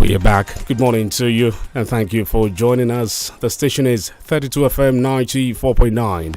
We are back. Good morning to you and thank you for joining us. The station is 32 FM 94.9.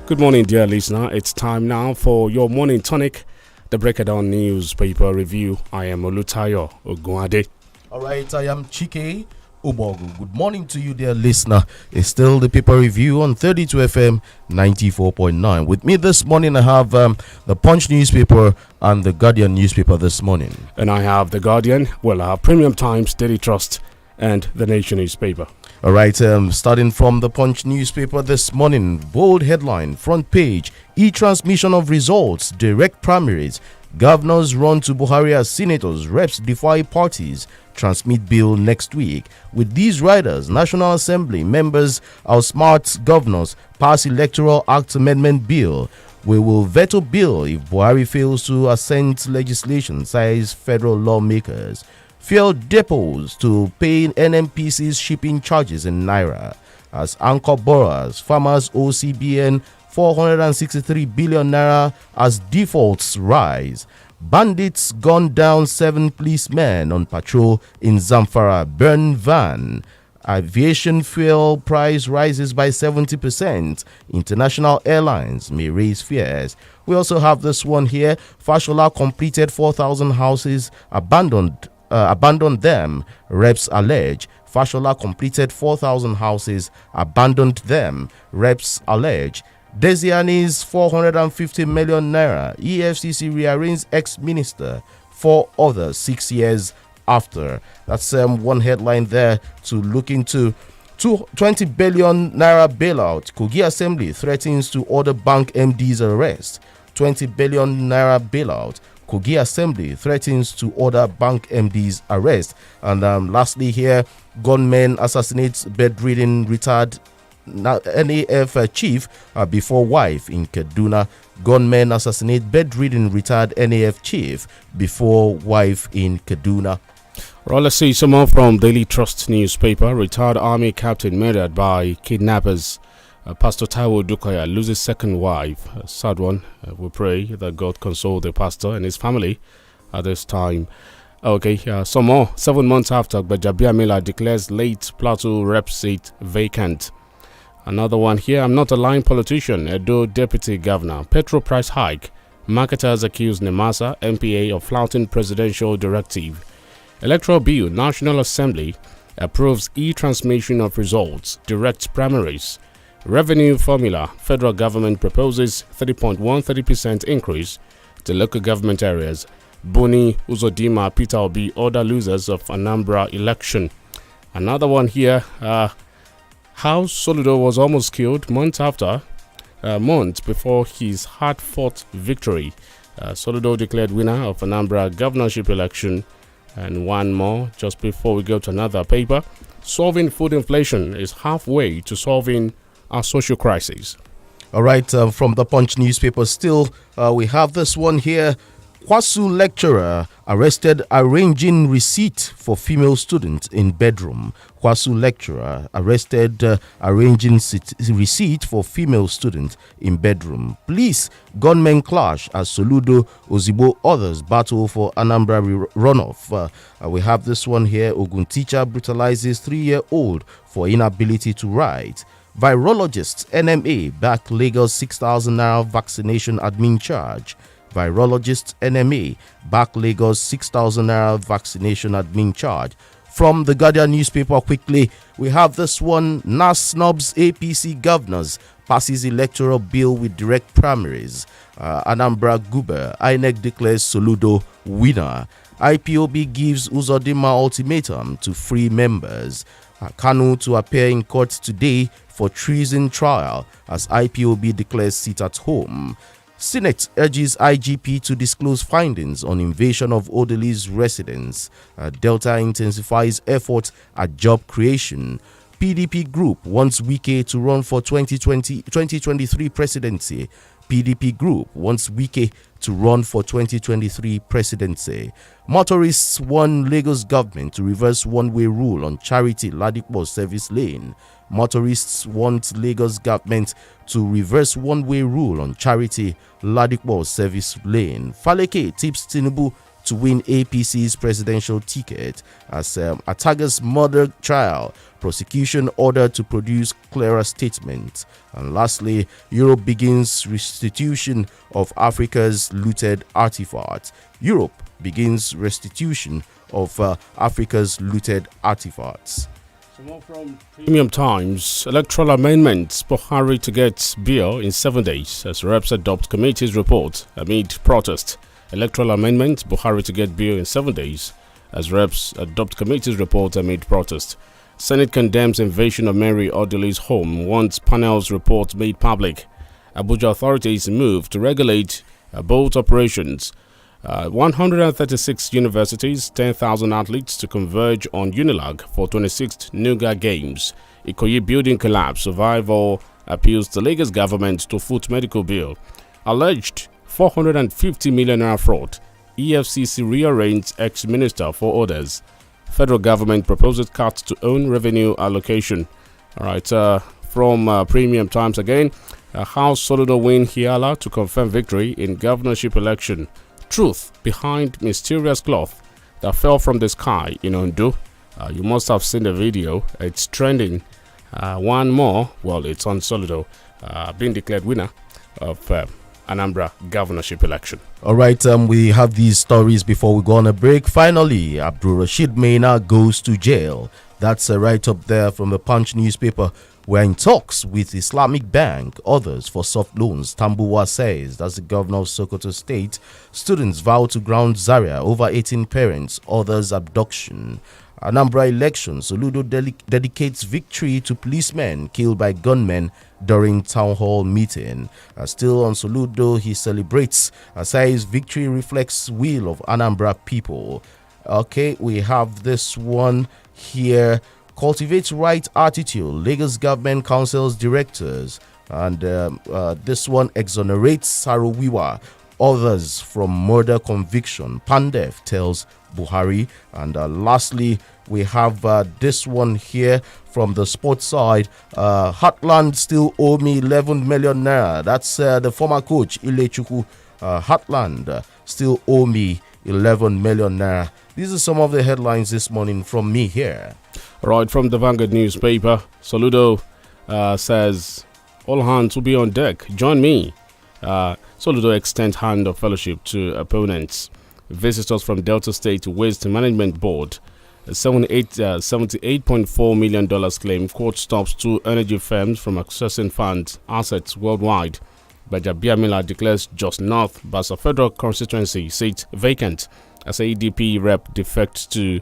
Good morning, dear listener. It's time now for your morning tonic, the Breakdown newspaper review. I am Olutayo Ogunade. All right, I am Chike Obogu. Good morning to you, dear listener. It's still the paper review on 32 FM 94.9. With me this morning, I have the Punch newspaper and the Guardian newspaper this morning. And I have the Guardian, I have Premium Times, Daily Trust, and the Nation newspaper. All right, starting from the Punch newspaper this morning, bold headline, front page, e-transmission of results, direct primaries, governors run to Buhari as senators, reps defy parties, transmit bill next week. With these riders, National Assembly members outsmart governors, pass Electoral Act Amendment Bill. We will veto bill if Buhari fails to assent legislation, says federal lawmakers. Fuel depots to pay NNPC's shipping charges in Naira. As anchor borrowers, farmers owe CBN 463 billion Naira as defaults rise. Bandits gun down 7 policemen on patrol in Zamfara, burn van. Aviation fuel price rises by 70%. International airlines may raise fares. We also have this one here. Fashola completed 4,000 houses, abandoned them, reps allege. Fashola completed 4,000 houses, abandoned them, reps allege. Desiani's 450 million naira. EFCC rearranges ex-minister, 4 others 6 years after. That's one headline there to look into. 20 billion naira bailout. Kogi Assembly threatens to order bank MD's arrest. 20 billion naira bailout. Kogi Assembly threatens to order bank MD's arrest. And lastly here, gunmen assassinates bedridden retired NAF chief before wife in Kaduna. Gunmen assassinate bedridden retired NAF chief before wife in Kaduna. Well, let's see some more from Daily Trust newspaper. Retired army captain murdered by kidnappers. Pastor Taiwo Dukoya loses second wife. A sad one. We pray that God console the pastor and his family at this time. Okay, some more. 7 months after, Gbajabia Mila declares late Plateau rep seat vacant. Another one here. I'm not a lying politician. Edo deputy governor. Petrol price hike. Marketers accuse Nemasa MPA of flouting presidential directive. Electoral bill. National Assembly approves e-transmission of results. Direct primaries. Revenue formula. Federal government proposes 30% increase to local government areas. Boni Uzodima Peter Obi order losers of Anambra election. Another one here. How Soludo was almost killed months before his hard-fought victory. Soludo declared winner of Anambra governorship election. And one more just before we go to another paper. Solving food inflation is halfway to solving our social crisis. All right, from the Punch newspaper still, we have this one here. Kwasu lecturer arrested arranging receipt for female student in bedroom. Kwasu lecturer arrested arranging receipt for female student in bedroom. Police gunmen clash as Soludo, Ozigbo, others battle for Anambra runoff. We have this one here. Ogun teacher brutalizes 3-year-old for inability to write. Virologist NMA back Lagos 6,000 naira vaccination admin charge. Virologist NMA back Lagos 6,000 naira vaccination admin charge. From the Guardian newspaper quickly, we have this one. NAS snubs APC governors, passes electoral bill with direct primaries. Anambra Guber, INEC declares Soludo winner. IPOB gives Uzodinma ultimatum to free members. Kanu to appear in court today for treason trial as IPOB declares sit at home. Senate urges IGP to disclose findings on invasion of Odeli's residence. Delta intensifies efforts at job creation. PDP group wants Wike to run for 2023 presidency. PDP group wants Wike to run for 2023 presidency. Motorists want Lagos government to reverse one-way rule on Charity Ladipo service lane. Motorists want Lagos government to reverse one-way rule on Charity Ladipo service lane. Faleke tips Tinubu to win APC's presidential ticket as Ataga's murder trial. Prosecution ordered to produce clearer statement. And lastly, Europe begins restitution of Africa's looted artifacts. Europe begins restitution of Africa's looted artifacts. More from Premium Times. Electoral amendments. Buhari to get bill in 7 days as reps adopt committee's report amid protest. Electoral amendment. Buhari to get bill in 7 days as reps adopt committee's report amid protest. Senate condemns invasion of Mary Odili's home once panel's report made public. Abuja authorities move to regulate boat operations. 136 universities, 10,000 athletes to converge on Unilag for 26th Nuga Games. Ikoyi building collapse. Survival appeals the Lagos government to foot medical bill. Alleged 450 million naira fraud. EFCC rearranges ex-minister for orders. Federal government proposes cuts to own revenue allocation. All right, from Premium Times again. House Soludo win Hiala to confirm victory in governorship election. Truth behind mysterious cloth that fell from the sky in Ondo. You must have seen the video. It's trending. One more, well, it's on Soludo, being declared winner of Anambra governorship election. All right, we have these stories before we go on a break. Finally, Abdul Rashid Maina goes to jail. That's right up there from the Punch newspaper. We're in talks with Islamic Bank, others for soft loans. Tambuwa says, that's the governor of Sokoto State. Students vow to ground Zaria over 18 parents, others abduction. Anambra election, Soludo dedicates victory to policemen killed by gunmen during town hall meeting. Still on Soludo, he celebrates, says victory reflects will of Anambra people. Okay, we have this one here. Cultivates right attitude. Lagos government councils directors. And this one exonerates Sarowiwa. Others from murder conviction. Pandef tells Buhari. And lastly, we have this one here from the sports side. Heartland still owe me 11 million naira. That's the former coach Ilechukwu. Heartland still owe me 11 million naira. These are some of the headlines this morning from me here. Right, from the Vanguard newspaper, Soludo says, all hands will be on deck. Join me. Soludo extends hand of fellowship to opponents. Visitors from Delta State Waste Management Board. $78.4 million claim. Court stops two energy firms from accessing funds assets worldwide. Bajabiamila declares Just North Basa Federal Constituency seat vacant as ADP rep defects to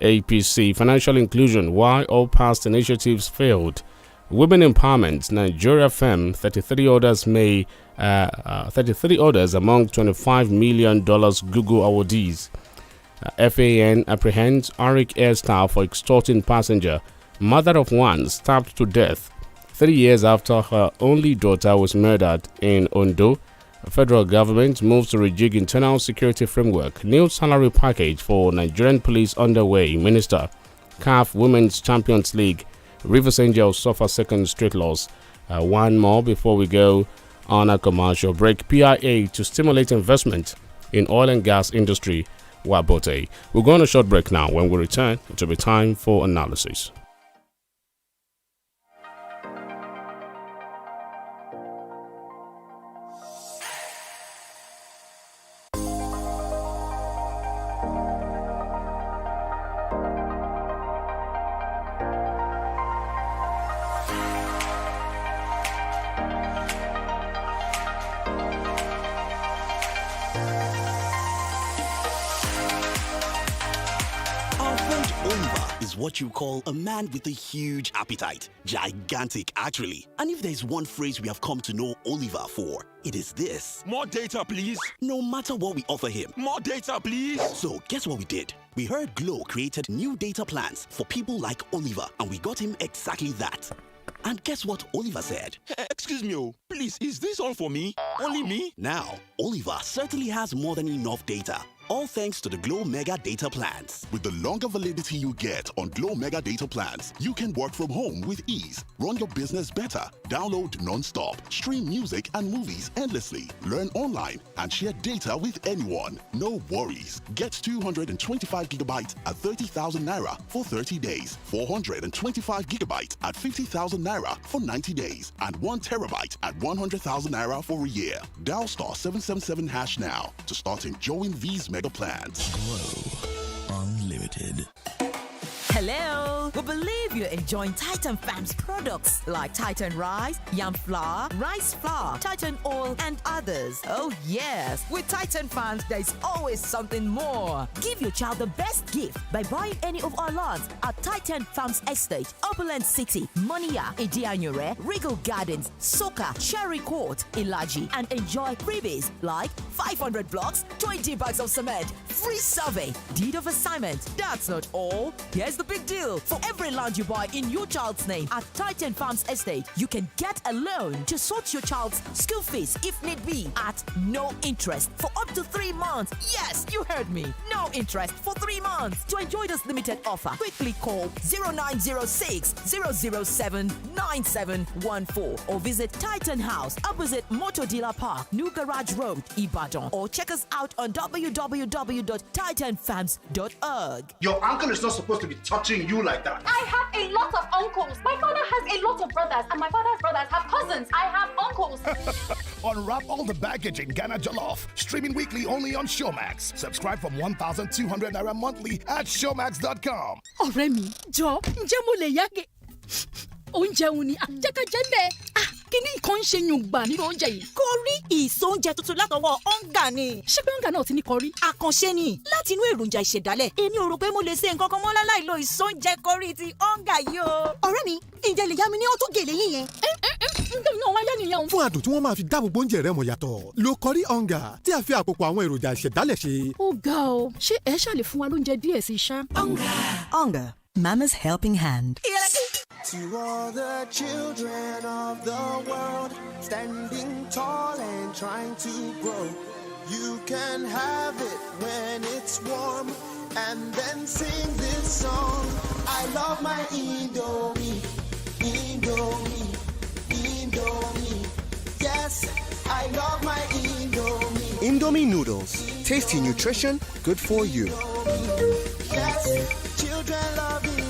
APC. Financial inclusion, why all past initiatives failed. Women empowerment, Nigeria firm 33 orders among $25 million Google awardees. FAN apprehends Arik Air staff for extorting passenger. Mother of one stabbed to death 3 years after her only daughter was murdered in Ondo. The federal government moves to rejig internal security framework. New salary package for Nigerian police underway. Minister. CAF Women's Champions League. Rivers Angels suffer second straight loss. One more before we go on a commercial break. PIA to stimulate investment in oil and gas industry. Wabote. We're going on a short break now. When we return, it will be time for analysis. What you call a man with a huge appetite. Gigantic, actually. And if there's one phrase we have come to know Oliver for, it is this. More data, please. No matter what we offer him. More data, please. So, guess what we did? We heard Glow created new data plans for people like Oliver, and we got him exactly that. And guess what Oliver said? Excuse me, please, is this all for me? Only me? Now, Oliver certainly has more than enough data. All thanks to the Glow Mega Data Plans. With the longer validity you get on Glow Mega Data Plans, you can work from home with ease, run your business better, download non-stop, stream music and movies endlessly, learn online, and share data with anyone. No worries. Get 225 gigabytes at 30,000 naira for 30 days, 425 gigabytes at 50,000 naira for 90 days, and 1 terabyte at 100,000 naira for a year. Dial star 777 hash now to start enjoying these mega plans. Glow Unlimited. Hello! We believe you're enjoying Titan Farms products like Titan Rice, Yam Flour, Rice Flour, Titan Oil, and others. Oh yes! With Titan Farms, there's always something more. Give your child the best gift by buying any of our lots at Titan Farms Estate, Upperland City, Monia, Idianyure, Regal Gardens, Soka, Cherry Court, Ilaji, and enjoy freebies like 500 blocks, 20 bags of cement, free survey, deed of assignment. That's not all. Here's the big deal. For every land you buy in your child's name at Titan Farms Estate, you can get a loan to sort your child's school fees if need be at no interest for up to 3 months. Yes, you heard me. No interest for 3 months. To enjoy this limited offer, quickly call 0906 007 9714 or visit Titan House opposite Motor Dealer Park, New Garage Road, Ibadan, or check us out on www.titanfarms.org. Your uncle is not supposed to be touching you like that. I have a lot of uncles. My father has a lot of brothers, and my father's brothers have cousins. I have uncles. Unwrap all the baggage in Ghana Jollof. Streaming weekly only on Showmax. Subscribe from 1,200 naira monthly at showmax.com. Ọ̀rẹ́ mi, jọ̀ọ́, ǹjẹ́ mo lè yáge? Oúnjẹ òun ni àjẹkẹ́jẹ́ bẹ́ẹ̀. Kíní kan ṣe yùngbà nínú oúnjẹ yìí. Kórí ìsóúnjẹ tuntun látọwọ́ ọ̀ǹgà ni. Ṣé pé ọ̀ǹgà náà ti ní kọrí? Àkànṣe ni láti inú èròjà ìṣẹ̀dálẹ̀. Èmi ò rò pé mo lè ṣe nǹkan kan mọ́ láláì lo ìsóúnjẹ kọrí ti ọ̀ǹgà yìí o. Ọ̀rẹ́ mi, ǹjẹ́ lè yá mi ní ọtún gèlè yín yẹn? Ǹjẹ́ náà wáyé nìyẹn o. Fún àdùn tí wọ́n máa fi dáàbò bo oúnjẹ rẹ mọ̀ yàtọ̀, lo kọrí ọ̀ǹgà tí a fi àpòpọ̀ àwọn èròjà ìṣẹ̀dálẹ̀ ṣe. Ó ga o, ṣé ẹ ṣàlè fún wa lóúnjẹ díẹ̀ sí ṣá? Ọ̀ǹgà, Mama's helping hand. To all the children of the world, standing tall and trying to grow, you can have it when it's warm, and then sing this song. I love my Indomie, Indomie, Indomie. Yes, I love my Indomie. Indomie noodles, tasty nutrition, good for you. Yes, children love Indomie.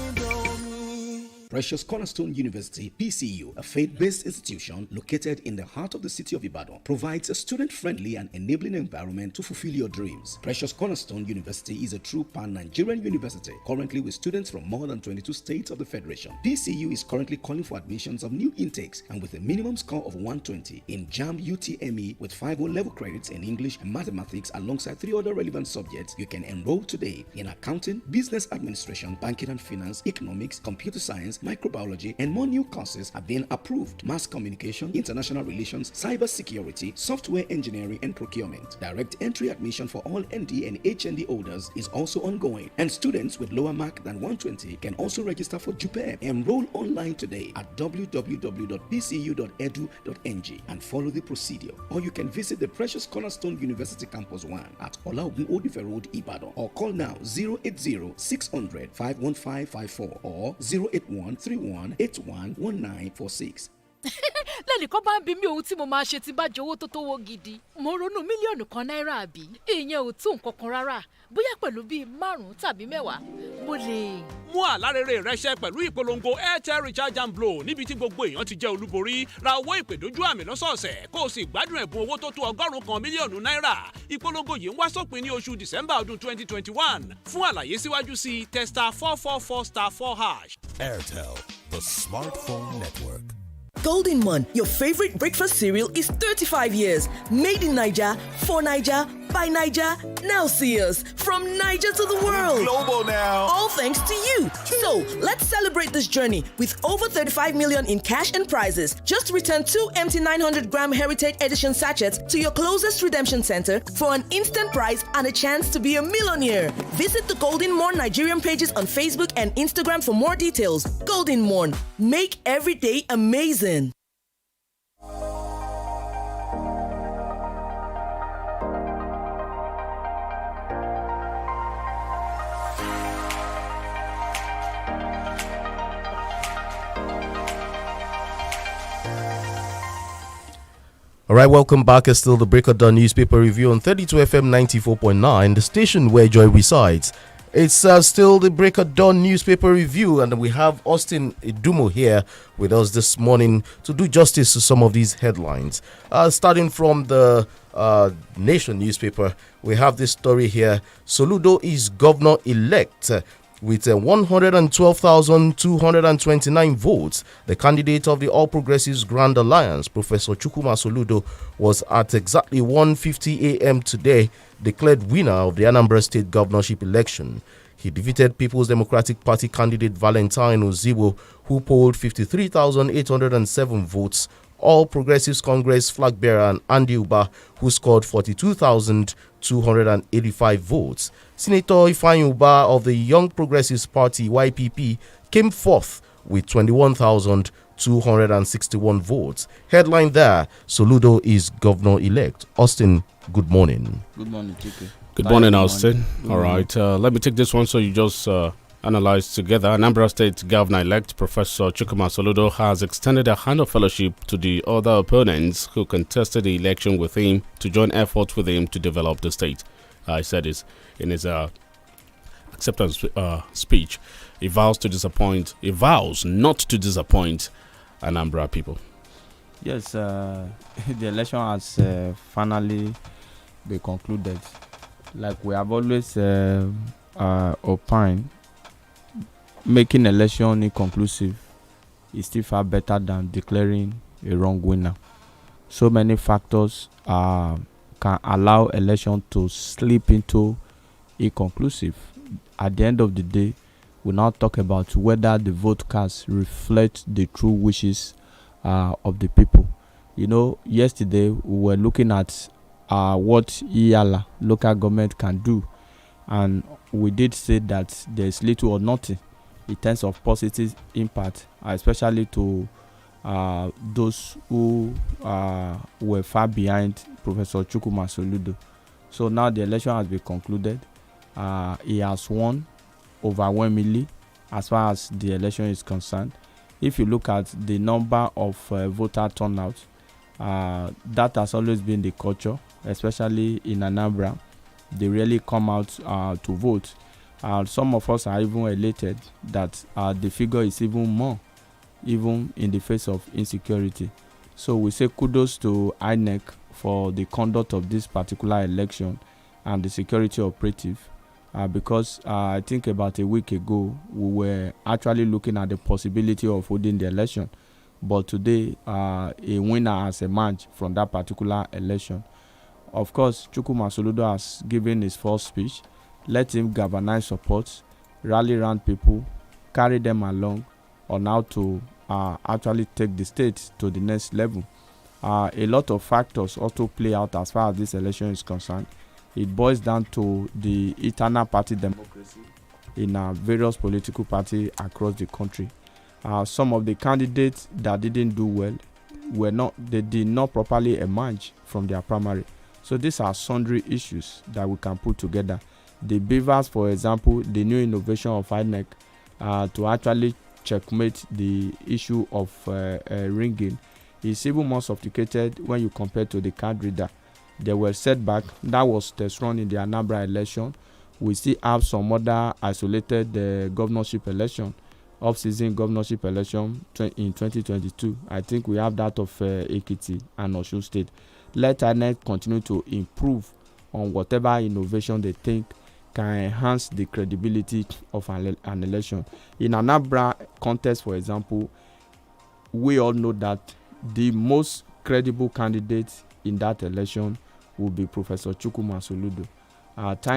Precious Cornerstone University, PCU, a faith-based institution located in the heart of the city of Ibadan, provides a student-friendly and enabling environment to fulfill your dreams. Precious Cornerstone University is a true pan-Nigerian university, currently with students from more than 22 states of the Federation. PCU is currently calling for admissions of new intakes, and with a minimum score of 120 in JAMB UTME with 5 O-level credits in English and mathematics alongside 3 other relevant subjects, you can enroll today in accounting, business administration, banking and finance, economics, computer science, microbiology, and more new courses have been approved. Mass communication, international relations, cyber security, software engineering, and procurement. Direct entry admission for all ND and HND holders is also ongoing, and students with lower mark than 120 can also register for JUPEB. Enroll online today at www.pcu.edu.ng and follow the procedure. Or you can visit the Precious Cornerstone University Campus 1 at Olaogun Odife Road, Ibadan, or call now 080-600-51554 or 081-3181-1946. Lẹ́nìkan bá ń bi mí ohun tí mo máa ṣe tí bá jowó tó tówó gidi. Mo ronú mílíọ̀nù kan náírà àbí. Ìyẹn ò tó nǹkan kan rárá. Bóyá pẹ̀lú bíi 5 tàbí 10, mo lè. Mú àlárere rẹ ṣẹ pẹ̀lú ìpolongo Airtel Recharge and Blow níbi tí gbogbo èèyàn ti jẹ́ olúborí. Ra owó ìpè dójú àmì lọ́sọ̀ọ̀sẹ̀ kó o sì gbádùn ẹ̀bùn owó tó tó 100 mílíọ̀nù náírà. Ìpolongo yìí ń wá sópin ní oṣù December ọdún 2021. Fún àlàyé síwájú sí testa 444*4#. Airtel, the smartphone network. Golden Mon, your favorite breakfast cereal, is 35 years. Made in Niger, for Niger, by Niger. Now see us from Niger to the world. Global now. All thanks to you. So let's celebrate this journey with over 35 million in cash and prizes. Just return 2 empty 900-gram Heritage Edition sachets to your closest redemption center for an instant prize and a chance to be a millionaire. Visit the Golden Morn Nigerian pages on Facebook and Instagram for more details. Golden Morn, make every day amazing. All right, welcome back. It's still the Break of Dawn newspaper review on 32 FM 94.9, the station where joy resides. It's still the Break of Dawn newspaper review, and we have Austin Idumo here with us this morning to do justice to some of these headlines. Starting from the Nation newspaper, we have this story here. Soludo is governor-elect. With 112,229 votes, the candidate of the All Progressives Grand Alliance, Professor Chukwuma Soludo, was at exactly 1:50 a.m. today declared winner of the Anambra State governorship election. He defeated People's Democratic Party candidate Valentine Ozibo, who polled 53,807 votes, All Progressives Congress flag bearer Andy Uba, who scored 42,285 votes. Senator Ifeanyi Uba of the Young Progressives Party YPP came fourth with 21,261 votes. Headline there: Soludo is governor-elect. Austin, good morning. Good morning, Chike. Good morning, Austin. All right, let me take this one so you just analyze together. Anambra State Governor-elect Professor Chukwuma Soludo has extended a hand of fellowship to the other opponents who contested the election with him to join efforts with him to develop the state. He said this in his acceptance speech. He vows not to disappoint Anambra people. Yes, the election has finally been concluded. Like we have always opined, making election inconclusive is still far better than declaring a wrong winner. So many factors can allow election to slip into inconclusive. At the end of the day, we now talk about whether the vote cast reflects the true wishes of the people. You know, yesterday we were looking at what INT'L local government can do, and we did say that there is little or nothing in terms of positive impact, especially to those who were far behind Professor Chukwuma Soludo. So now the election has been concluded. He has won overwhelmingly as far as the election is concerned. If you look at the number of voter turnout, that has always been the culture, especially in Anambra. They really come out to vote. Some of us are even elated that the figure is even more, even in the face of insecurity. So we say kudos to INEC for the conduct of this particular election and the security operative, because I think about a week ago we were actually looking at the possibility of holding the election, but today a winner has emerged from that particular election. Of course, Chukwuma Soludo has given his first speech. Let him galvanize support, rally around people, carry them along on how to actually take the state to the next level. A lot of factors also play out as far as this election is concerned. It boils down to the eternal party democracy in various political parties across the country. Some of the candidates that didn't do well they did not properly emerge from their primary. So these are sundry issues that we can put together. The beavers, for example, the new innovation of INEC to actually checkmate the issue of ringing is even more sophisticated when you compare to the card reader. There were setbacks. That was test run in the Anambra election. We still have some other isolated governorship election, off-season governorship election in 2022. I think we have that of Ekiti and Osun State. Let INEC continue to improve on whatever innovation they think can enhance the credibility of an election. In Anambra contest, for example, we all know that the most credible candidate in that election will be Professor Chukwuma Soludo.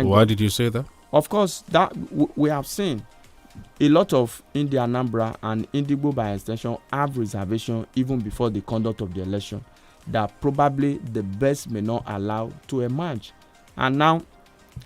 Why did you say that? Of course, that we have seen a lot of India Anambra and Indigo by extension have reservation even before the conduct of the election, that probably the best may not allow to emerge. And now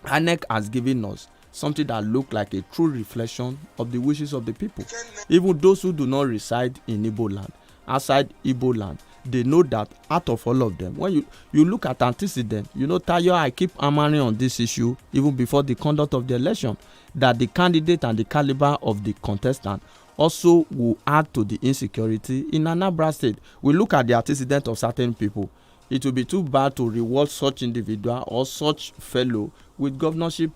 INEC has given us something that looks like a true reflection of the wishes of the people. Even those who do not reside in Igbo land, outside Igbo land, they know that out of all of them, when you look at antecedent, Tayo, I keep hammering on this issue even before the conduct of the election, that the candidate and the caliber of the contestant also will add to the insecurity in Anambra State. We look at the antecedent of certain people. it will be too bad to reward such individual or such fellow with governorship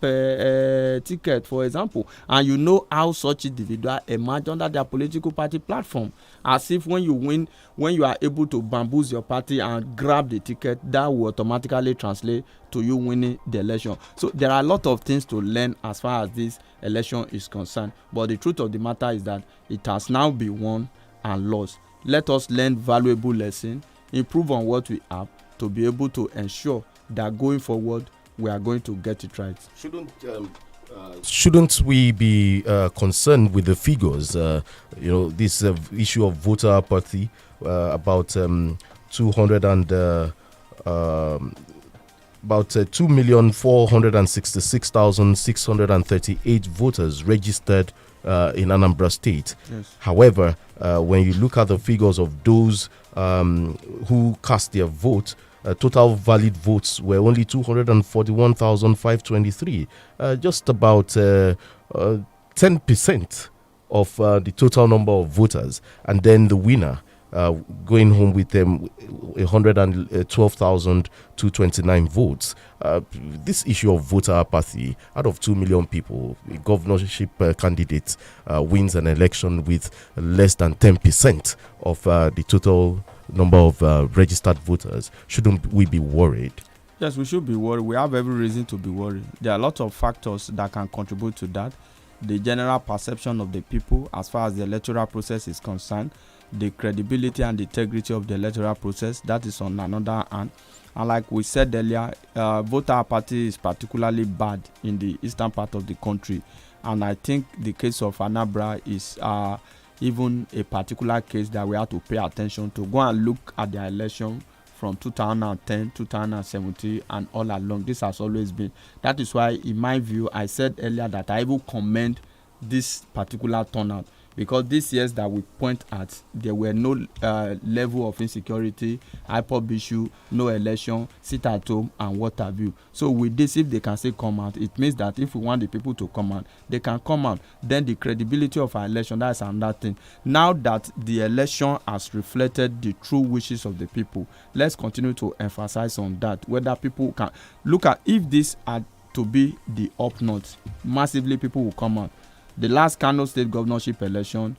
ticket, for example, and you know how such individual emerge under their political party platform, as if when you win, when you are able to bamboozle your party and grab the ticket, that will automatically translate to you winning the election. So there are a lot of things to learn as far as this election is concerned, but the truth of the matter is that it has now been won and lost. Let us learn valuable lesson, improve on what we have to be able to ensure that going forward we are going to get it right. Shouldn't we be concerned with the figures? This issue of voter apathy, about 2,466,638 voters registered in Anambra State. Yes. However, when you look at the figures of those who cast their vote, total valid votes were only 241,523, just about 10% of the total number of voters. And then the winner going home with 112,229 votes. This issue of voter apathy, out of 2 million people, a governorship candidate wins an election with less than 10% of the total number of registered voters. Shouldn't we be worried? Yes, we should be worried. We have every reason to be worried. There are a lot of factors that can contribute to that. The general perception of the people as far as the electoral process is concerned, the credibility and integrity of the electoral process, that is on another hand. And like we said earlier, voter apathy is particularly bad in the eastern part of the country. And I think the case of Anambra is even a particular case that we have to pay attention to. Go and look at the election from 2010, 2017, and all along. This has always been. That is why, in my view, I said earlier that I will commend this particular turnout, because these years that we point at, there were no level of insecurity, IPOB issue, no election, sit at home, and what have you. So with this, if they can say come out, it means that if we want the people to come out, they can come out. Then the credibility of our election, that's another thing. Now that the election has reflected the true wishes of the people, let's continue to emphasize on that, whether people can look at, if this are to be the up north, massively people will come out. The last Kano State governorship election,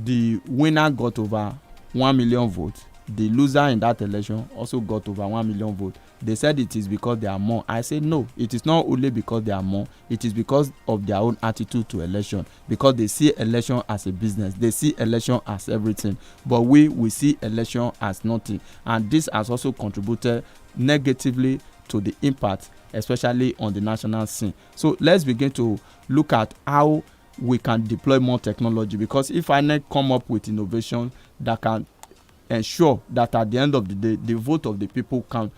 the winner got over 1 million votes. The loser in that election also got over 1 million votes. They said it is because they are more. I say no, it is not only because they are more. It is because of their own attitude to election. Because they see election as a business. They see election as everything. But we see election as nothing. And this has also contributed negatively to the impact, especially on the national scene. So let's begin to look at how we can deploy more technology, because if INEC come up with innovation that can ensure that at the end of the day the vote of the people count,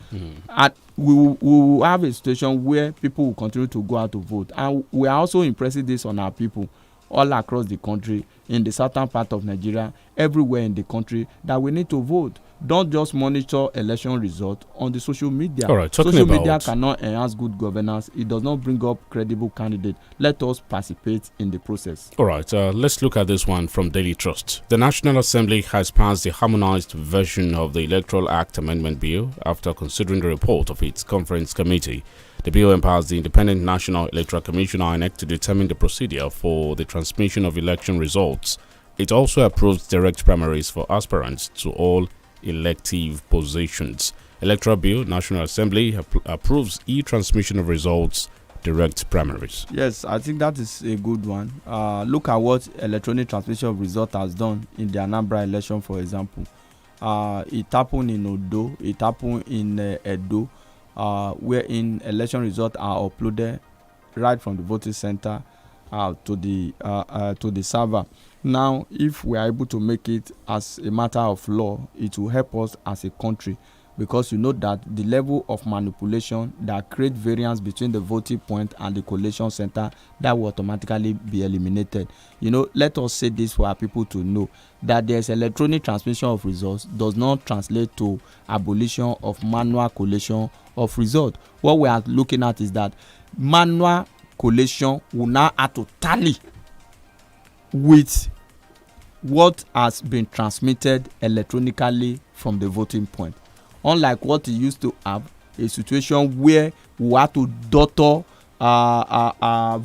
we will have a situation where people will continue to go out to vote. And we are also impressing this on our people all across the country, in the southern part of Nigeria, everywhere in the country, that we need to vote. Don't just monitor election results on the social media. All right, social media cannot enhance good governance. It does not bring up credible candidates. Let us participate in the process. All right, let's look at this one from Daily Trust. The National Assembly has passed the harmonized version of the Electoral Act Amendment Bill after considering the report of its conference committee. The bill empowers the Independent National Electoral Commission (INEC) to determine the procedure for the transmission of election results. It also approves direct primaries for aspirants to all elective positions. Electoral Bill, National Assembly approves e-transmission of results, direct primaries. Yes, I think that is a good one. Look at what electronic transmission of result has done in the Anambra election, for example. It happened in Odo, it happened in Edo, wherein election results are uploaded right from the voting center to the server. Now, if we are able to make it as a matter of law, it will help us as a country, because you know that the level of manipulation that create variance between the voting point and the collation center, that will automatically be eliminated. You know, let us say this for our people to know, that there's electronic transmission of results does not translate to abolition of manual collation of result. What we are looking at is that manual collation will now have to tally with what has been transmitted electronically from the voting point. unlike what he used to have, a situation where we have to daughter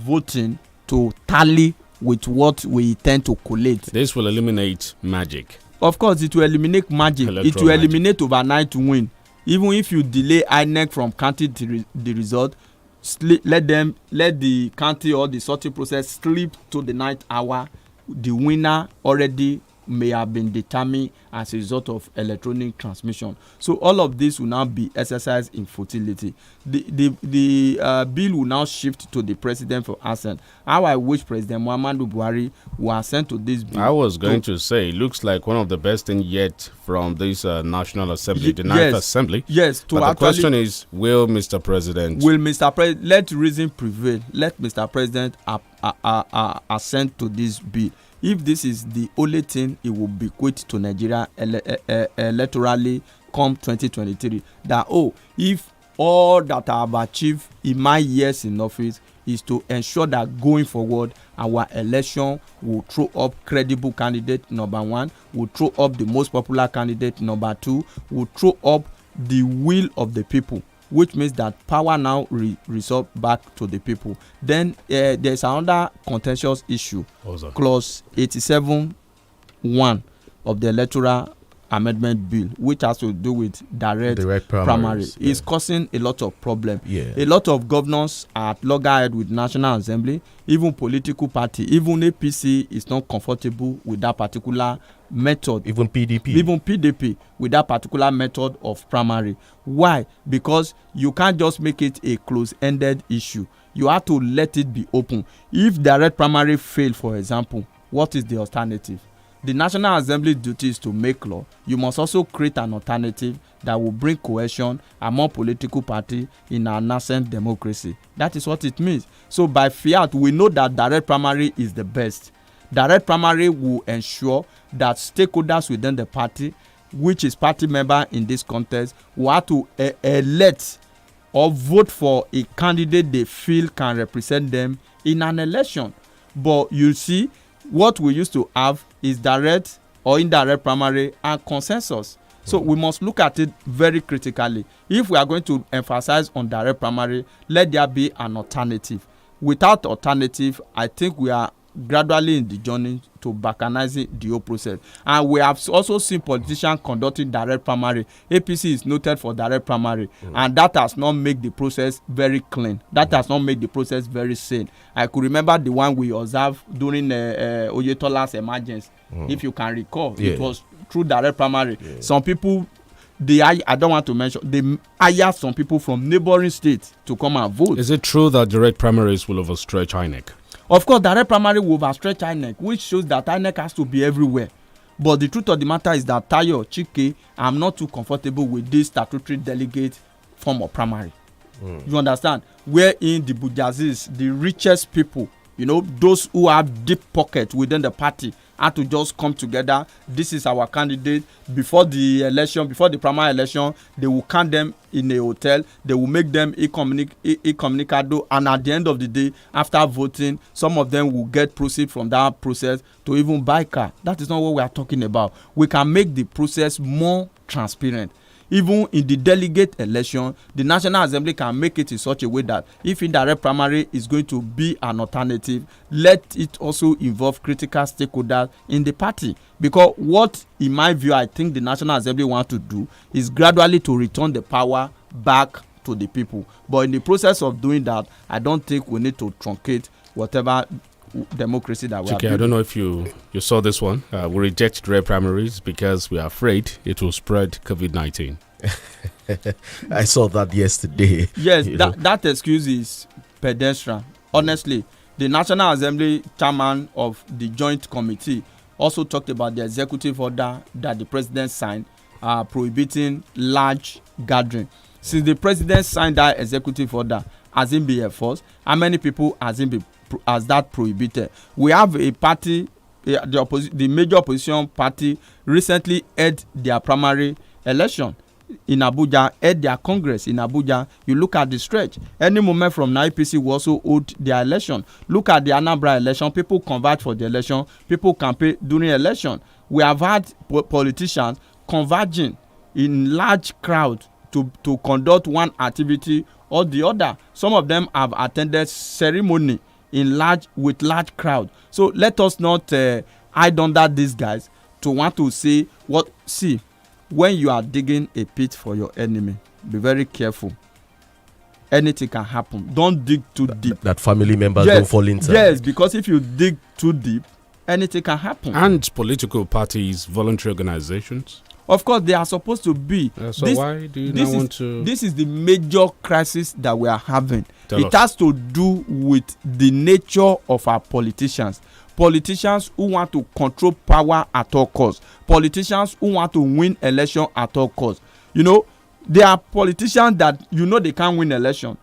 voting to tally with what we intend to collate. This will eliminate magic. Of course, it will eliminate magic. It will eliminate overnight win. Even if you delay INEC from counting the result, let the counting or the sorting process slip to the ninth hour. The winner already may have been determined as a result of electronic transmission. So all of this will now be exercised in futility. The bill will now shift to the president for assent. How I wish President Muhammadu Buhari will assent to this bill. I was going to say, it looks like one of the best things yet from this National Assembly, the Ninth Assembly. Yes. But the question is, will Mr. President... let reason prevail. Let Mr. President assent to this bill. If this is the only thing it will bequeath to Nigeria electorally come 2023, that if all that I have achieved in my years in office is to ensure that going forward our election will throw up credible candidate number one, will throw up the most popular candidate number two, will throw up the will of the people, which means that power now resort back to the people. Then there's another contentious issue, clause 87(1) of the electoral amendment bill, which has to do with direct primary. It's causing a lot of problem. A lot of governors are at loggerhead with National Assembly. Even political party, even APC is not comfortable with that particular method. Even PDP with that particular method of primary. Why? Because you can't just make it a close-ended issue. You have to let it be open. If direct primary fail, for example, what is the alternative? The National Assembly duty is to make law. You must also create an alternative that will bring cohesion among political parties in our nascent democracy. That is what it means. So by fiat, we know that direct primary is the best. Direct primary will ensure that stakeholders within the party, which is party member in this contest, will have to elect or vote for a candidate they feel can represent them in an election. But you see, what we used to have is direct or indirect primary and consensus. So we must look at it very critically. If we are going to emphasize on direct primary, let there be an alternative. Without alternative, I think we are gradually in the journey to balkanizing the whole process. And we have also seen politicians conducting direct primary. APC is noted for direct primary, and that has not made the process very clean. That has not made the process very sane. I could remember the one we observed during Oyetola's emergence. If you can recall, it was through direct primary. Some people, I don't want to mention, they hired some people from neighboring states to come and vote. Is it true that direct primaries will overstretch INEC? Of course, direct primary will overstretch INEC, which shows that INEC has to be everywhere. But the truth of the matter is that Tayo Chike, I'm not too comfortable with this statutory delegate form of primary. You understand? Wherein the Bujazis, the richest people, those who have deep pockets within the party, have to just come together. This is our candidate. Before the election, before the primary election, they will count them in a hotel. They will make them incommunicado, and at the end of the day, after voting, some of them will get proceeds from that process to even buy car. That is not what we are talking about. We can make the process more transparent. Even in the delegate election, the National Assembly can make it in such a way that if indirect primary is going to be an alternative, let it also involve critical stakeholders in the party. Because what, in my view, I think the National Assembly wants to do is gradually to return the power back to the people. But in the process of doing that, I don't think we need to truncate whatever democracy that we have. I don't know if you saw this one. We reject direct primaries because we are afraid it will spread COVID-19. I saw that yesterday. Yes, that excuse is pedestrian. Honestly, the National Assembly chairman of the Joint Committee also talked about the executive order that the president signed prohibiting large gathering. Since the president signed that executive order, has it been enforced? How many people has that prohibited? We have a party, the major opposition party recently held their primary election in Abuja, held their congress in Abuja. You look at the stretch, any moment from now, APC will also hold their election. Look at the Anambra election, people converge for the election, people campaign during election. We have had politicians converging in large crowd to conduct one activity or the other. Some of them have attended ceremony with large crowd. So let us not hide under these guys to want to say what. See, when you are digging a pit for your enemy, be very careful. Anything can happen. Don't dig too deep. That family members don't fall inside. Yes, because if you dig too deep, anything can happen. And political parties, voluntary organizations? Of course, they are supposed to be. So why do you not want to? This is the major crisis that we are having. It has to do with the nature of our politicians. Politicians who want to control power at all costs. Politicians who want to win election at all costs. You know, there are politicians that they can't win election.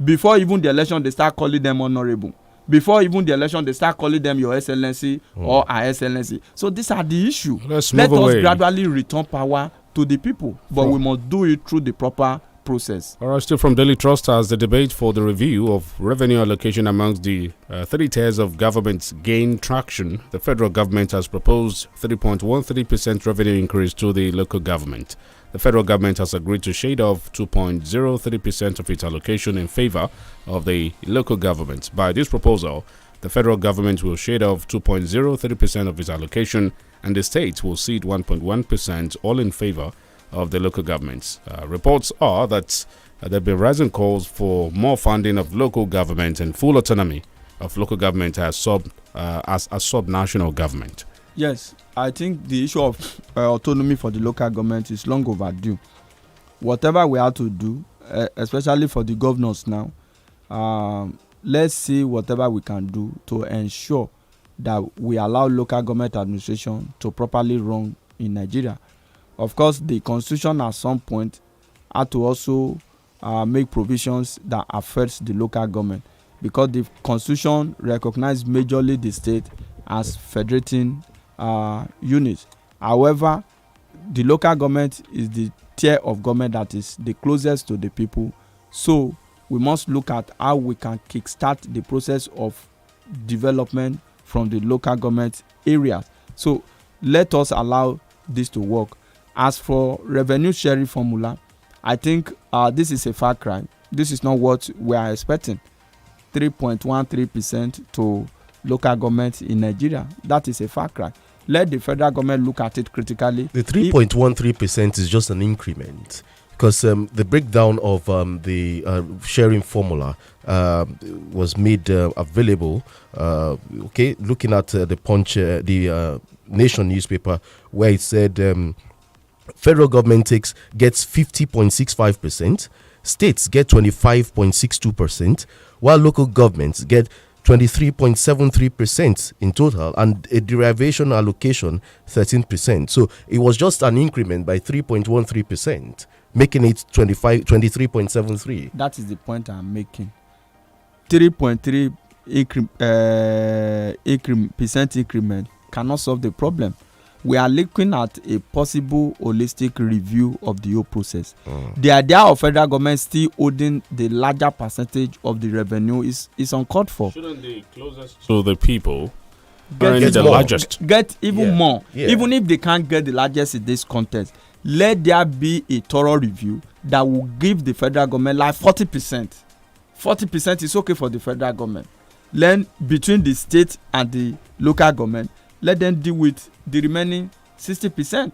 Before even the election, they start calling them honorable. Before even the election, they start calling them your excellency or our excellency. So these are the issue. Let us gradually return power to the people, but we must do it through the proper process. All right, still from Daily Trust, as the debate for the review of revenue allocation amongst the 30 tiers of governments gain traction, the federal government has proposed 3.13% revenue increase to the local government. The federal government has agreed to shade off 2.03% of its allocation in favor of the local government. By this proposal, the federal government will shade off 2.03% of its allocation, and the state will cede 1.1%, all in favor of the local governments. Reports are that there have been rising calls for more funding of local government and full autonomy of local government as sub-national government. Yes, I think the issue of autonomy for the local government is long overdue. Whatever we have to do, especially for the governors now, let's see whatever we can do to ensure that we allow local government administration to properly run in Nigeria. Of course, the constitution at some point had to also make provisions that affect the local government, because the constitution recognizes majorly the state as federating unit. However, the local government is the tier of government that is the closest to the people. So we must look at how we can kickstart the process of development from the local government areas. So let us allow this to work. As for revenue sharing formula, I think this is a far cry. This is not what we are expecting. 3.13% to local government in Nigeria. That is a far cry. Let the federal government look at it critically. The 3.13% is just an increment, because the breakdown of the sharing formula was made available. Looking at the Punch, the Nation newspaper, where it said federal government gets 50.65%, states get 25.62%, while local governments get 23.73% in total, and a derivation allocation 13%. So it was just an increment by 3.13%, making it 23.73. That is the point I'm making. 3.3% percent increment cannot solve the problem. We are looking at a possible holistic review of the whole process. The idea of federal government still holding the larger percentage of the revenue is uncalled for. Shouldn't the closest to the people get the largest? Get even more. Yeah. Even if they can't get the largest in this contest, let there be a thorough review that will give the federal government like 40%. 40% is okay for the federal government. Then between the state and the local government, let them deal with the remaining 60%.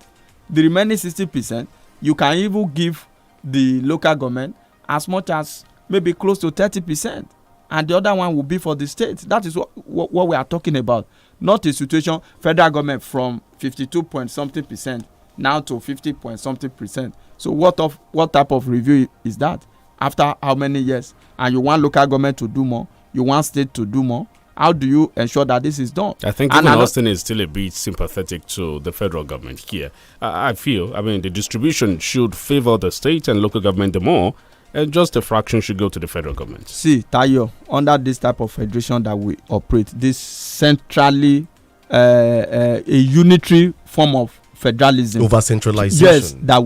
The remaining 60%, you can even give the local government as much as maybe close to 30%. And the other one will be for the state. That is what we are talking about. Not a situation, federal government from 52 point something percent now to 50 point something percent. So what type of review is that? After how many years? And you want local government to do more? You want state to do more? How do you ensure that this is done? I think even Austin is still a bit sympathetic to the federal government here. I feel, the distribution should favor the state and local government the more, and just a fraction should go to the federal government. See, Tayo, under this type of federation that we operate, this centrally a unitary form of federalism, over centralization. Yes, that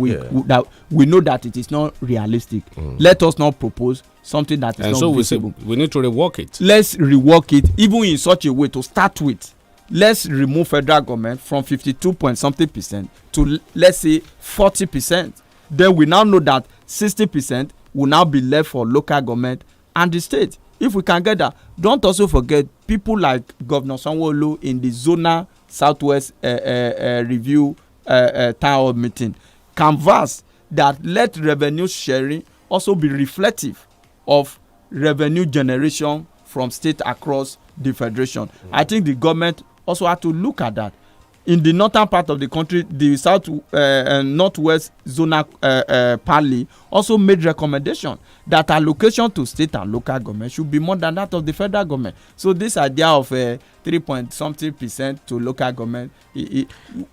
we know that it is not realistic. Let us not propose something that is not visible. We need to rework it. Let's rework it, even in such a way to start with let's remove federal government from 52 point something percent to let's say 40%. Then we now know that 60% will now be left for local government and the state. If we can get that, don't also forget people like Governor Sanwo-Olu in the zonal Southwest review town hall meeting canvass that let revenue sharing also be reflective of revenue generation from state across the federation. I think the government also had to look at that. In the northern part of the country, the south northwest zonal parley also made recommendation that allocation to state and local government should be more than that of the federal government. So this idea of 3.something% to local government,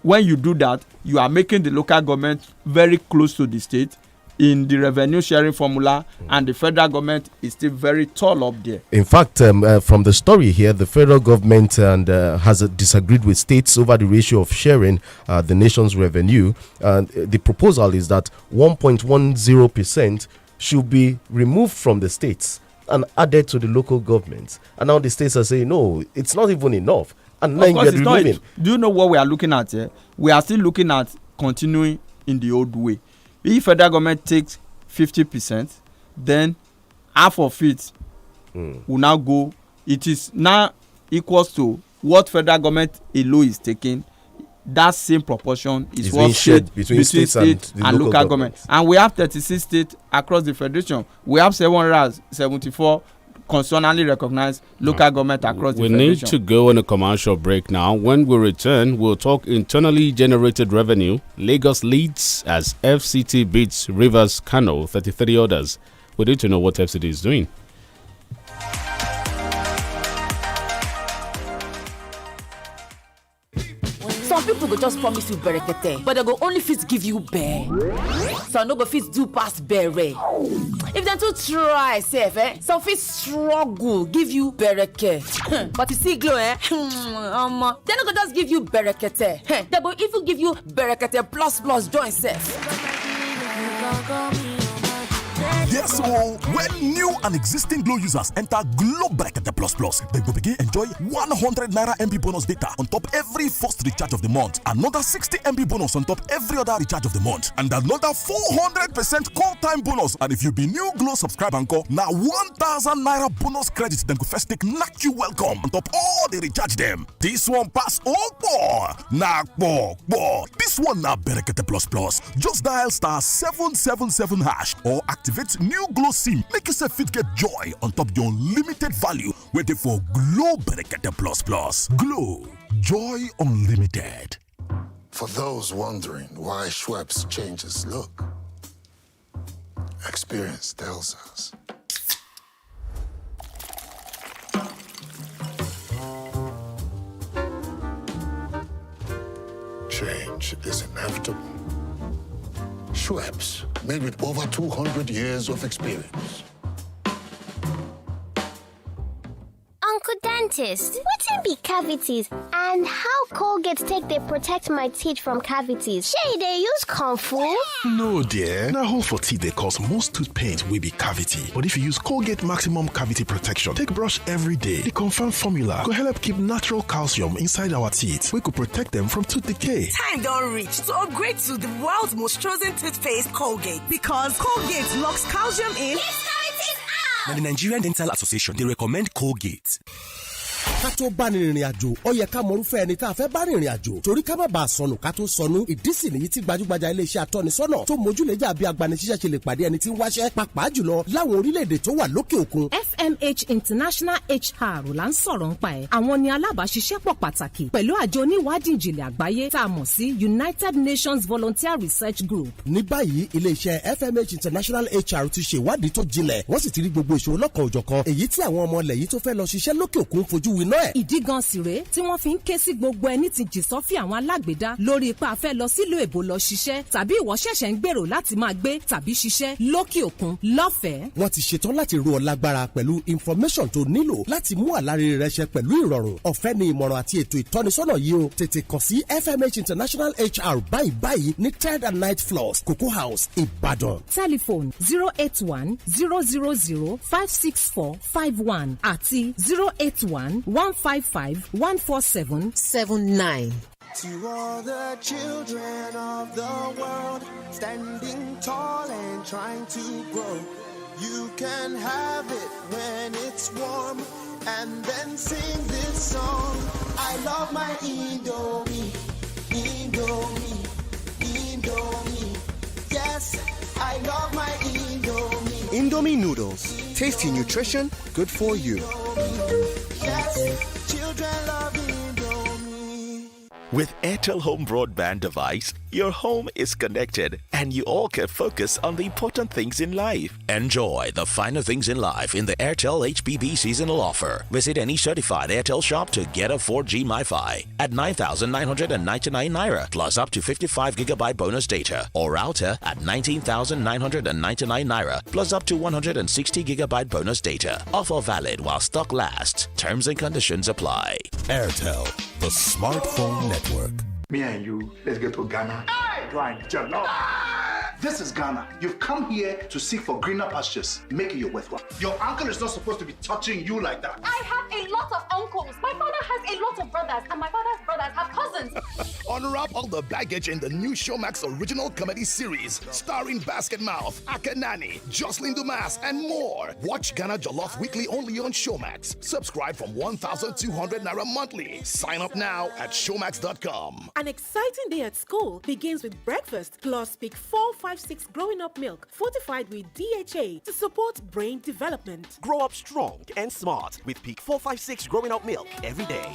when you do that, you are making the local government very close to the state in the revenue sharing formula, and the federal government is still very tall up there. In fact, from the story here, the federal government has disagreed with states over the ratio of sharing the nation's revenue. The proposal is that 1.10% should be removed from the states and added to the local governments. And now the states are saying, no, it's not even enough. And then you're removing. Do you know what we are looking at here? We are still looking at continuing in the old way. If federal government takes 50%, then half of it will now go. It is now equals to what federal government alone is taking. That same proportion is what shared between state and local government. And we have 36 states across the federation. We have 774 constitutionally recognized local government across the federation. We need to go on a commercial break now. When we return, we'll talk internally generated revenue. Lagos leads as FCT beats Rivers Kano 33 others. We need to know what FCT is doing. Some people go just promise you berekete, but they go only fit give you bear. Some no go fit do pass bere. If they too try safe, some fit struggle give you bereke. But you see glow, they no go just give you berekete. They go even give you berekete plus join safe. Yes, so when new and existing Glow users enter Glow Berekete Plus, they will begin enjoy 100 Naira MB bonus data on top every first recharge of the month, another 60 MB bonus on top every other recharge of the month, and another 400% call time bonus. And if you be new Glow subscriber encore, now 1,000 Naira bonus credits then go first take knock you welcome on top all the recharge them. This one pass This one now Berekete Plus. Just dial *777# or activate new Glow SIM. Make yourself fit get joy on top your unlimited value. Waiting for Glow Berekete Plus. Glow, joy unlimited. For those wondering why Schweppes changes look, experience tells us. Change is inevitable. Schweppes, made with over 200 years of experience. Uncle Dentist, wetin be cavities and how Colgate take dey protect my teeth from cavities? Shey dey use comfort? No dear, na hole for teeth dey cause most tooth pain wey be cavity. But if you use Colgate Maximum Cavity Protection take brush every day, the confirmed formula go help keep natural calcium inside our teeth wey go protect them from tooth decay. Time don reach to upgrade to the world's most chosen toothpaste, Colgate, because Colgate locks calcium in. Now, the Nigerian Dental Association, they recommend Colgate. ká tó bá ní ìrìn àjò ó yẹ ká mọrúfẹ́ ẹni tá a fẹ́ bá ní ìrìn àjò torí ká má bàa sọnù ká tó sọnù. ìdí sì nìyí tí gbajúgbajà iléeṣẹ́ atọ́nisọ́nà tó mójúlẹ́jà bí agbanisíṣẹ́ ṣe lè pàdé ẹni tí ń wáṣẹ́ pàápàá jùlọ láwọn orílẹ̀-èdè tó wà lókè òkun. FMH International HR là ń sọ̀rọ̀ nípa ẹ̀. àwọn ni alábàáṣiṣẹ́pọ̀ pàtàkì pẹ̀lú àjọ oníwádìí ìjìnlẹ̀ àgbáyé tá a mọ̀ sí United Nations Volunteer Research Group. ní báyìí iléeṣẹ́ FMH International HR ti ṣe ìwádìí tó jinlẹ̀ wọ́n sì ti rí gbogbo ìṣòro lọ́kàn òjọ̀kan èyí tí àwọn ọmọ ilẹ̀ yìí tó fẹ́ lọ ṣiṣẹ́ lókè òkun fojú winá ẹ̀. ìdí gan sì rèé tí wọ́n fi ń ké sí gbogbo ẹni tí jì sọ́fì àwọn alágbèédá lórí ipa afẹ́ lọ sílùú èbó lọ ṣiṣẹ́ tàbí ìwọ ṣẹ̀ṣẹ̀ ń gbèrò láti máa gbé tàbí ṣiṣẹ́ lókè òkun lọ́fẹ̀ẹ́. wọ́n ti ṣetán láti ro ọ lágbára pẹ̀lú information tó nílò láti mú àlàrí rẹ ṣẹ pẹ̀lú ìrọ̀rùn. ọ̀fẹ́ ni ìmọ̀ràn àti ètò ìtọ́nisọ́nà yìí o tètè kàn sí FMH International HR báyìí ní 3rd and 9th floors Cocoa House Ìbàdàn. telephone 081 000 56451 àti 081 155 147 79. To all the children of the world, standing tall and trying to grow. You can have it when it's warm, and then sing this song. I love my Indomie, Indomie, Indomie. Yes, I love my Indomie. Indomie noodles. Tasty nutrition, good for you. Yes, children love Indomie. With INT'L Home Broadband device, your home is connected and you all can focus on the important things in life. Enjoy the finer things in life in the INT'L HBB seasonal offer. Visit any certified INT'L shop to get a 4G MiFi at 9,999 Naira plus up to 55 gigabyte bonus data, or router at 19,999 Naira plus up to 160 gigabyte bonus data. Offer valid while stock lasts. Terms and conditions apply. INT'L, the smartphone network. Me and you, let's get to Ghana. Grind jollof. This is Ghana. You've come here to seek for greener pastures. Make it your worthwhile. Your uncle is not supposed to be touching you like that. I have a lot of uncles. My father has a lot of brothers, and my father's brothers have cousins. Unwrap all the baggage in the new Showmax original comedy series, starring Basket Mouth, Akanani, Jocelyn Dumas, and more. Watch Ghana Jollof weekly only on Showmax. Subscribe from 1,200 Naira monthly. Sign up now at showmax.com. An exciting day at school begins with breakfast plus Peak 456 growing up milk fortified with DHA to support brain development. Grow up strong and smart with Peak 456 growing up milk every day.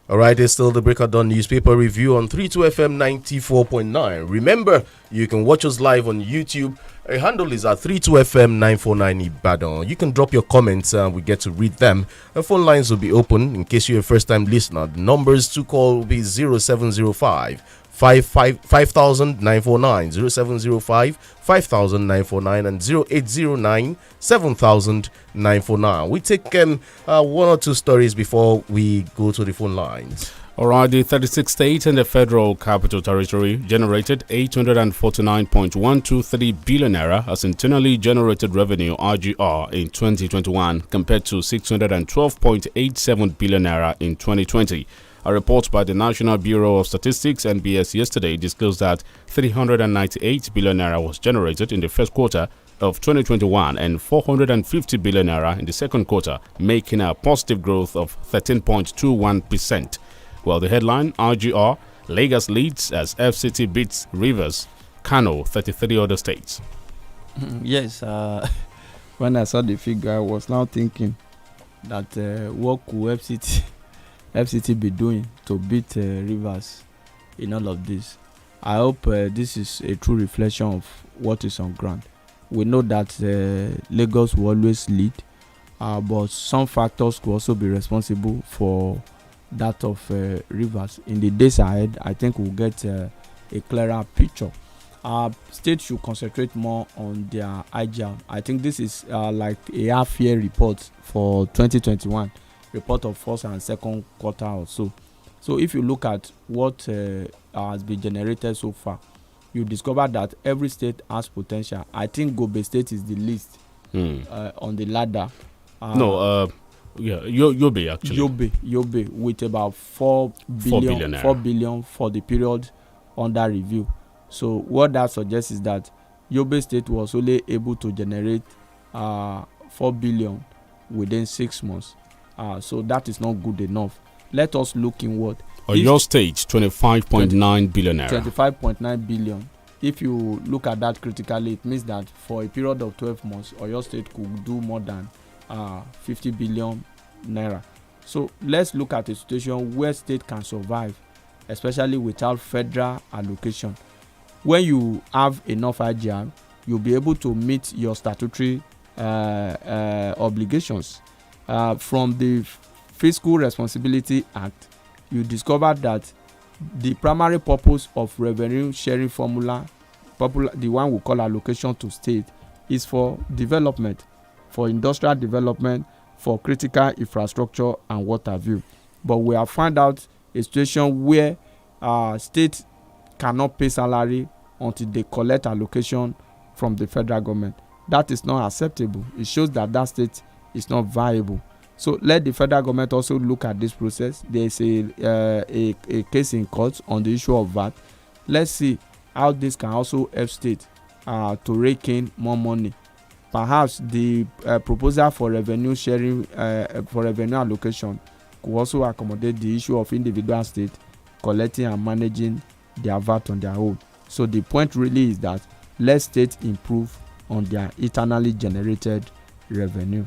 All right, it's still the Breaker Dawn newspaper review on 32FM 94.9. Remember, you can watch us live on YouTube. Our handle is at 32FM 949 Ibadan. You can drop your comments and we get to read them. The phone lines will be open in case you're a first-time listener. The numbers to call will be 0705 5949, 0705 5949, and 0809 7949. We take one or two stories before we go to the phone lines. All right, the 36 states and the Federal Capital Territory generated 849.123 billion naira as internally generated revenue (RGR) in 2021, compared to 612.87 billion naira in 2020. A report by the National Bureau of Statistics (NBS) yesterday disclosed that 398 billion naira was generated in the first quarter of 2021 and 450 billion naira in the second quarter, making a positive growth of 13.21%. Well, the headline, RGR, Lagos leads as FCT beats Rivers, Kano, 33 other states. Yes, when I saw the figure, I was now thinking that what could FCT be doing to beat Rivers in all of this. I hope this is a true reflection of what is on ground. We know that Lagos will always lead, but some factors could also be responsible for that of Rivers. In the days ahead, I think we'll get a clearer picture. States should concentrate more on their IGR. I think this is like a half-year report for 2021, report of first and second quarter or so. So if you look at what has been generated so far, you discover that every state has potential. I think Gombe State is the least on the ladder. Yobe actually. Yobe with about 4 billion for the period under review. So what that suggests is that Yobe State was only able to generate 4 billion within 6 months. So that is not good enough. Let us look inward. Your state, 25.9 billion naira. 25.9 billion. If you look at that critically, it means that for a period of 12 months, your state could do more than 50 billion naira. So let's look at a situation where state can survive, especially without federal allocation. When you have enough IGR, you'll be able to meet your statutory obligations. From the Fiscal Responsibility Act, you discover that the primary purpose of revenue sharing formula, the one we call allocation to state, is for development, for industrial development, for critical infrastructure and what have you. But we have found out a situation where states cannot pay salary until they collect allocation from the federal government. That is not acceptable. It shows that that state is not viable. So let the federal government also look at this process. There is a case in court on the issue of VAT. Let's see how this can also help state to rake in more money. Perhaps the proposal for revenue sharing, for revenue allocation, could also accommodate the issue of individual states collecting and managing their VAT on their own. So the point really is that let states improve on their internally generated revenue.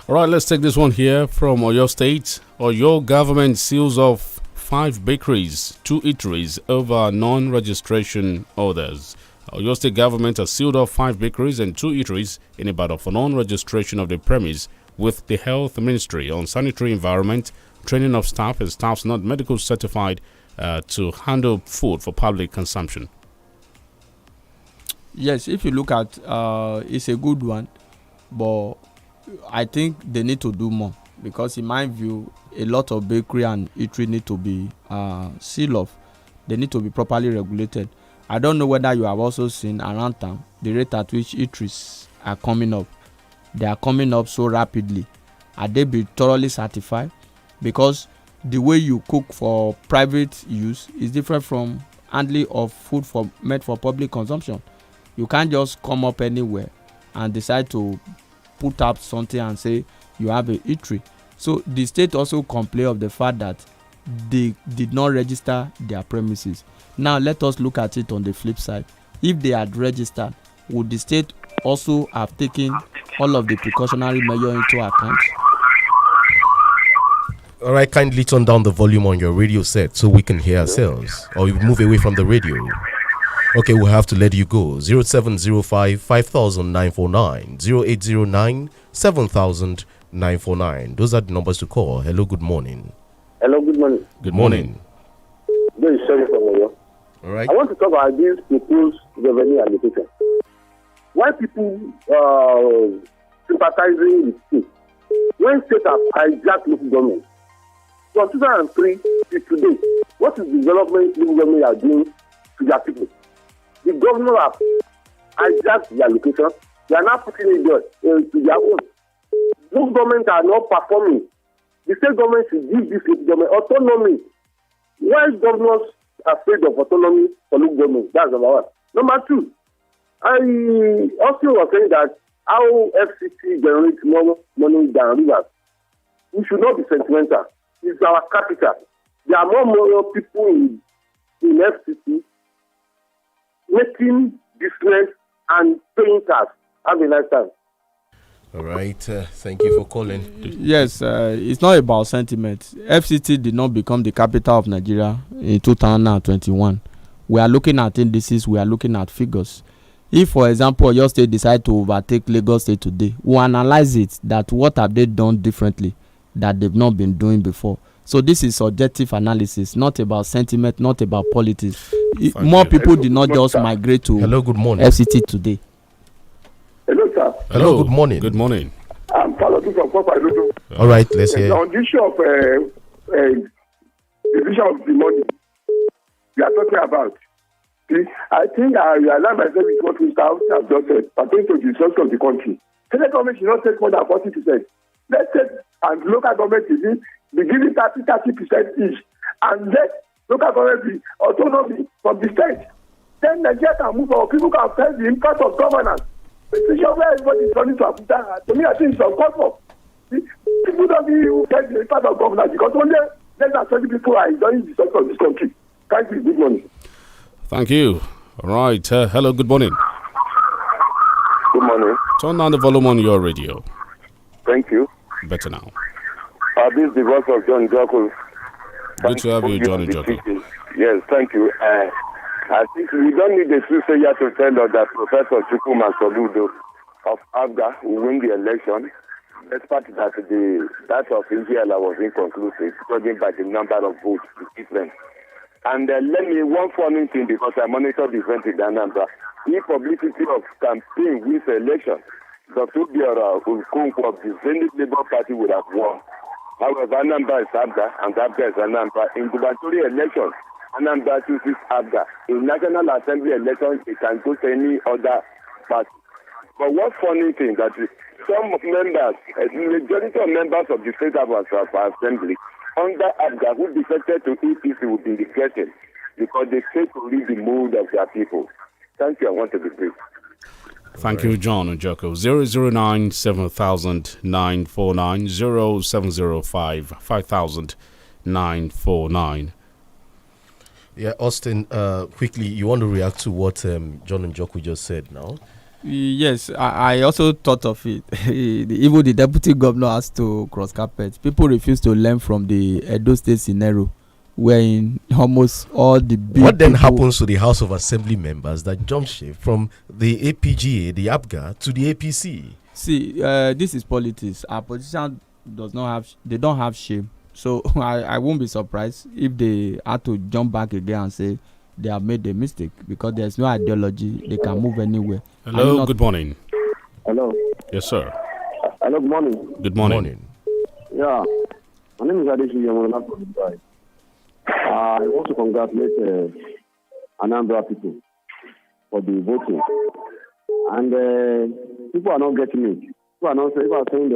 All right, let's take this one here from Oyo State. Oyo government seals off 5 bakeries, 2 eateries over non-registration orders. Oyo State government has sealed off 5 bakeries and 2 eateries in Ibadan for non-registration of the premise with the Health Ministry on sanitary environment, training of staff and staffs not medical certified to handle food for public consumption. Yes, if you look at it's a good one, but I think they need to do more, because in my view a lot of bakery and eatery need to be sealed off. They need to be properly regulated. I don't know whether you have also seen around town the rate at which eateries are coming up. They are coming up so rapidly. Are they be thoroughly certified? Because the way you cook for private use is different from handling of food made for public consumption. You can't just come up anywhere and decide to put up something and say you have a eatery. So the state also complain of the fact that they did not register their premises. Now let us look at it on the flip side. If they had registered, would the state also have taken all of the precautionary measures into account? All right, kindly turn down the volume on your radio set so we can hear ourselves, or you move away from the radio. Okay, we'll have to let you go. 0705 5949, 0809 7949. Those are the numbers to call. Hello, good morning. Hello, good morning. Good morning. This is Sherry from Oyo. All right. I want to talk about this proposed revenue allocation. Why people sympathizing with states? When states have hijacked local government, from 2003 to today, what is the development local government are doing to their people? The government have hijacked the allocation. They are now putting it to their own. Local government are not performing. The state government should give this local government autonomy. Why governors are afraid of autonomy for local government? That's number one. Number two, I also was saying that how FCT generates more money than rivers. We should not be sentimental. It's our capital. There are more moral people in FCT making business and paying tax. Have a nice time. All right. Thank you for calling. Yes, it's not about sentiment. FCT did not become the capital of Nigeria in 2021. We are looking at indices. We are looking at figures. If, for example, your state decide to overtake Lagos State today, we'll analyze it, that what have they done differently that they've not been doing before. So this is subjective analysis, not about sentiment, not about politics. More people did not just migrate to FCT today. Hello, sir. Hello, good morning. Good morning. I'm following from Papa. All right, let's hear. On the issue of division of the money we are talking about, see, I think I realize myself with what Mr. House has just said pertaining to the resources of the country. Federal government should not take more than 40%. Let's take, and local government is be giving 30% each, and let local government be autonomy from the state. Then Nigeria can move on. People can feel the impact of governance. It's a where everybody is running to Abuja. To me, I think it's uncalled. People don't really get the impact of governance because only less than 20 people are enjoying the success of this country. Thank you. Good morning. Thank you. All right. Hello, good morning. Good morning. Turn down the volume on your radio. Thank you. Better now. This is the voice of John Jocko. Good to have you, Johnny Jocko. Yes, thank you. I think we don't need a soothsayer to tell us that Professor Chukwuma Soludo of ABGA will win the election, despite that that of INT'L was inconclusive, judging by the number of votes different. And let me one funny thing, because I monitor the event in Anambra. The publicity of campaign with election Dr. Biara Unkunku of the Zenith Labour Party would have won. However, Anambra is Abga, and Abga is Anambra. In gubernatorial elections, Anambra chooses Abga. In National Assembly elections, it can go to any other party. But one funny thing that some members, the majority of members of the State House of Assembly, under Abga, who defected to EPC, will be regretted because they fail to read the mood of their people. Thank you. I want to be brief. Thank you, John Ojoko. 009 7000 949 0705 5000 949. Yeah, Austin, quickly, you want to react to what John Njoku just said now? Yes, I also thought of it. Even the deputy governor has to cross carpet. People refuse to learn from the Edo State scenario, wherein almost all the big what then happens to the House of Assembly members that jump ship from the APGA, the APGA, to the APC? See, this is politics. Our politicians don't have shame. So I won't be surprised if they had to jump back again and say they have made a mistake, because there's no ideology. They can move anywhere. Hello, good morning. Hello. Yes, sir. Hello, good morning. Good morning. Yeah, my name is Adeshi Yamonala from Dubai. I want to congratulate Anambra people for the voting. And people are not getting it. People are saying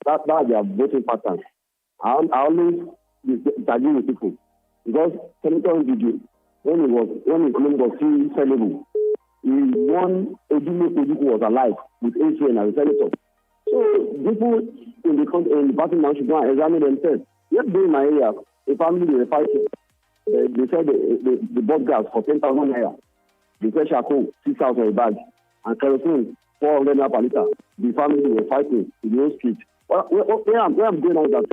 that their voting pattern. I always disagree with people, because Senator Ndidi, when his name was still sellable, he won Ojukwu was alive with ACN as a senator. So people in the party now should go and examine themselves. Yesterday in my area, a family they were fighting. They said they bought gas for 10,000 naira. They said charcoal 6,000 a bag, and kerosene 400 naira per liter. The family were fighting in the old street. Where I'm going on that,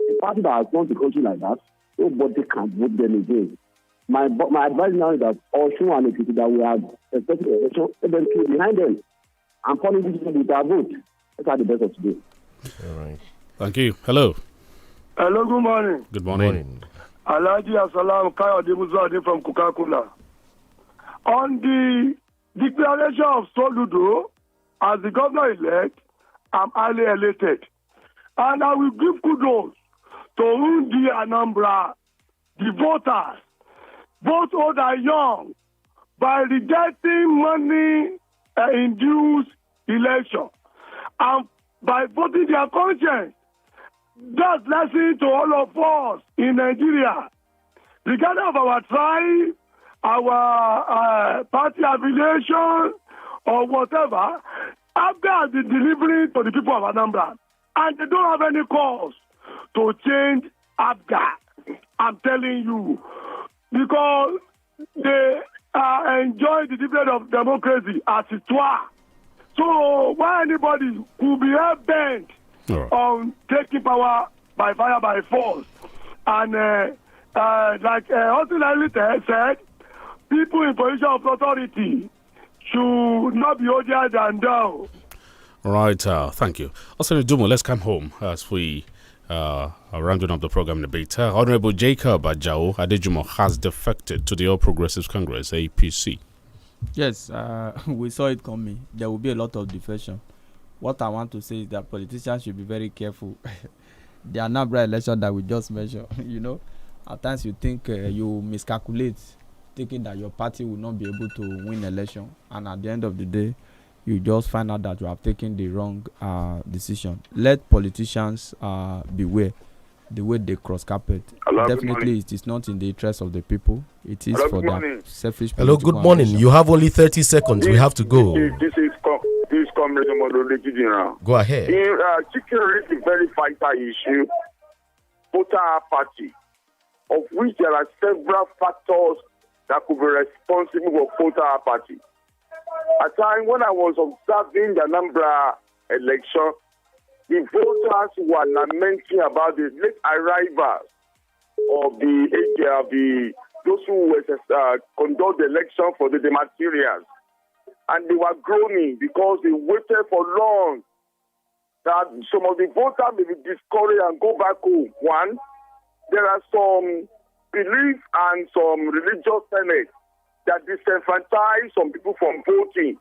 a party that has gone to country like that, nobody can vote them again. My advice now is that Oshun and Ekiti that we have expected election, let them keep behind them and punish them with their vote. That's how the best of today. All right. Thank you. Hello. Hello, good morning. Good morning. Alhaji Assalam Kayode Muzadi from Coca-Cola. On the declaration of Soludo as the governor-elect, I'm highly elated. And I will give kudos to Undi Anambra, the voters, both old and young, by rejecting money-induced election and by voting their conscience. That's lesson to all of us in Nigeria, regardless of our tribe, our party affiliation, or whatever. Abga has been delivering to the people of Anambra, and they don't have any cause to change Abga. I'm telling you, because they enjoy the dividend of democracy as it were. So why anybody could be hell-bent on taking power by fire, by force? And like Austin said, people in position of authority should not be odious and down. All right, thank you. Also, Dumo, let's come home as we are rounding up the program in a bit. Honorable Jacob Ajao Adejumo has defected to the All Progressives Congress, APC. Yes, we saw it coming. There will be a lot of defection. What I want to say is that politicians should be very careful. The Anambra election that we just mentioned, at times you think you miscalculate, thinking that your party will not be able to win election, and at the end of the day, you just find out that you have taken the wrong decision. Let politicians beware the way they cross carpet. Hello, definitely it is not in the interest of the people. It is for their selfish Hello, good morning. ambition. You have only 30 seconds. We have to go. This is Comrade Modolo. Go ahead. Chicken raised a very vital issue, voter party, of which there are several factors that could be responsible for voter party. At time when I was observing the Anambra election, the voters were lamenting about the late arrivals of those who were conduct the election for the materials. And they were groaning because they waited for long. That some of the voters may be discouraged and go back home. One, there are some beliefs and some religious tenets that disenfranchise some people from voting.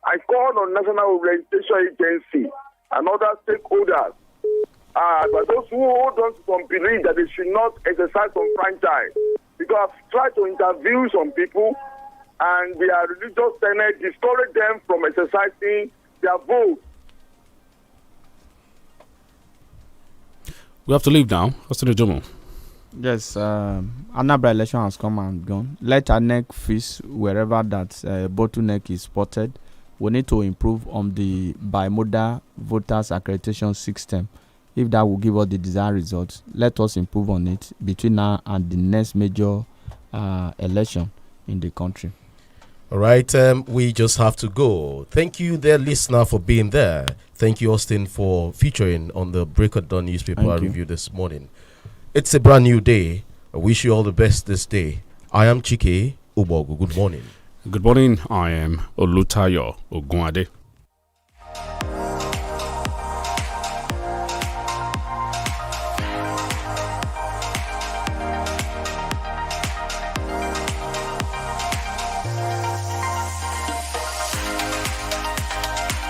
I called on National Orientation Agency and other stakeholders, but those who hold on to some belief that they should not exercise some franchise, because I've tried to interview some people and their religious tenet discourage them from exercising their vote. We have to leave now. What's the Jomo? Yes, Anambra election has come and gone. Let INEC fix wherever that bottleneck is spotted. We need to improve on the bimodal voters accreditation system. If that will give us the desired results, let us improve on it between now and the next major election in the country. All right, we just have to go. Thank you, dear listener, for being there. Thank you, Austin, for featuring on the Break of Dawn newspaper review this morning. It's a brand new day. I wish you all the best this day. I am Chike Ubogu. Good morning. Good morning. I am Olutayo Ogunade.